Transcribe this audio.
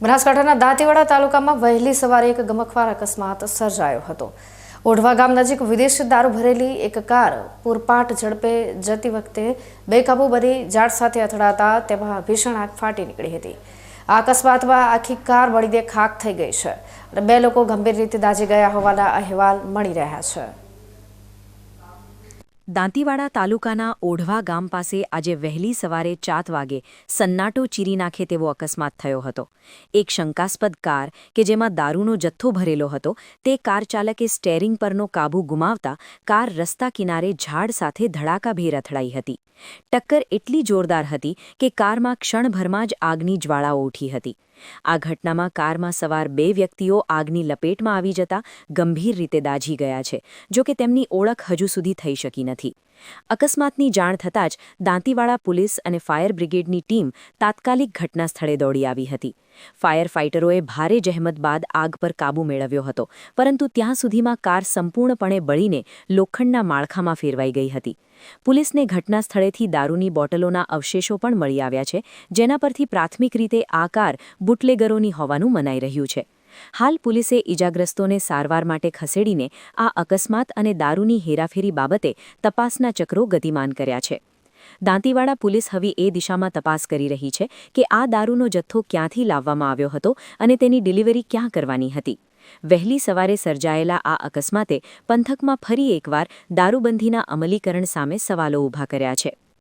બનાસકાંઠાના દાંતીવાડા તાલુકામાં વહેલી સવારે એક ગમખ્વાર અકસ્માત સર્જાયો હતો। ઓઢવા ગામ નજીક વિદેશી દારૂ ભરેલી એક કાર પૂરપાટ ઝડપે જતી વખતે બેકાબૂ બની ઝાડ સાથે અથડાતા તેમાં ભીષણ આગ ફાટી નીકળી હતી। આ અકસ્માતમાં આખી કાર બળીને ખાખ થઈ ગઈ છે અને 2 લોકો ગંભીર રીતે દાઝી ગયા હોવાના અહેવાલ મળી રહ્યા છે। દાંતીવાડા તાલુકાના ઓઢવા ગામ પાસે આજે વહેલી સવારે 4 વાગે સન્નાટો ચીરી નાખે તેવો અકસ્માત થયો હતો। એક શંકાસ્પદ કાર કે જેમાં દારૂનો જથ્થો ભરેલો હતો તે કાર ચાલકે સ્ટેરિંગ પરનો કાબુ ગુમાવતા કાર રસ્તા કિનારે ઝાડ સાથે ધડાકાભેર અથડાઈ હતી। ટક્કર એટલી જોરદાર હતી કે કારમાં ક્ષણભરમાં જ આગની જ્વાળાઓ ઉઠી હતી। આ ઘટનામાં કારમાં સવાર 2 વ્યક્તિઓ આગની લપેટમાં આવી જતા ગંભીર રીતે દાઝી ગયા છે, જો કે તેમની ઓળખ હજુ સુધી થઈ શકી નથી। અકસ્માતની જાણ થતાં જ દાંતીવાડા પોલીસ અને ફાયર બ્રિગેડની ટીમ તાત્કાલિક ઘટના સ્થળે દોડી આવી હતી। ફાયર ફાઇટરોએ ભારે જહેમત બાદ આગ પર કાબૂ મેળવ્યો હતો, પરંતુ ત્યાં સુધીમાં કાર સંપૂર્ણપણે બળીને લોખંડના માળખામાં ફેરવાઈ ગઈ હતી। પોલીસને ઘટના સ્થળેથી દારૂની બોટલોના અવશેષો પણ મળી આવ્યા છે, જેના પરથી પ્રાથમિક રીતે આ કાર બુટલેગરોની હોવાનું મનાઈ રહ્યું છે। હાલ પોલીસે ઇજાગ્રસ્તોને સારવાર માટે ખસેડીને આ અકસ્માત અને દારૂની હેરાફેરી બાબતે તપાસના ચક્રો ગતિમાન કર્યા છે। દાંતીવાડા પોલીસ હવે એ દિશામાં તપાસ કરી રહી છે કે આ દારૂનો જથ્થો ક્યાંથી લાવવામાં આવ્યો હતો અને તેની ડિલિવરી ક્યાં કરવાની હતી। વહેલી સવારે સર્જાયેલા આ અકસ્માતે પંથકમાં ફરી એકવાર દારૂબંધીના અમલીકરણ સામે સવાલો ઊભા કર્યા છે।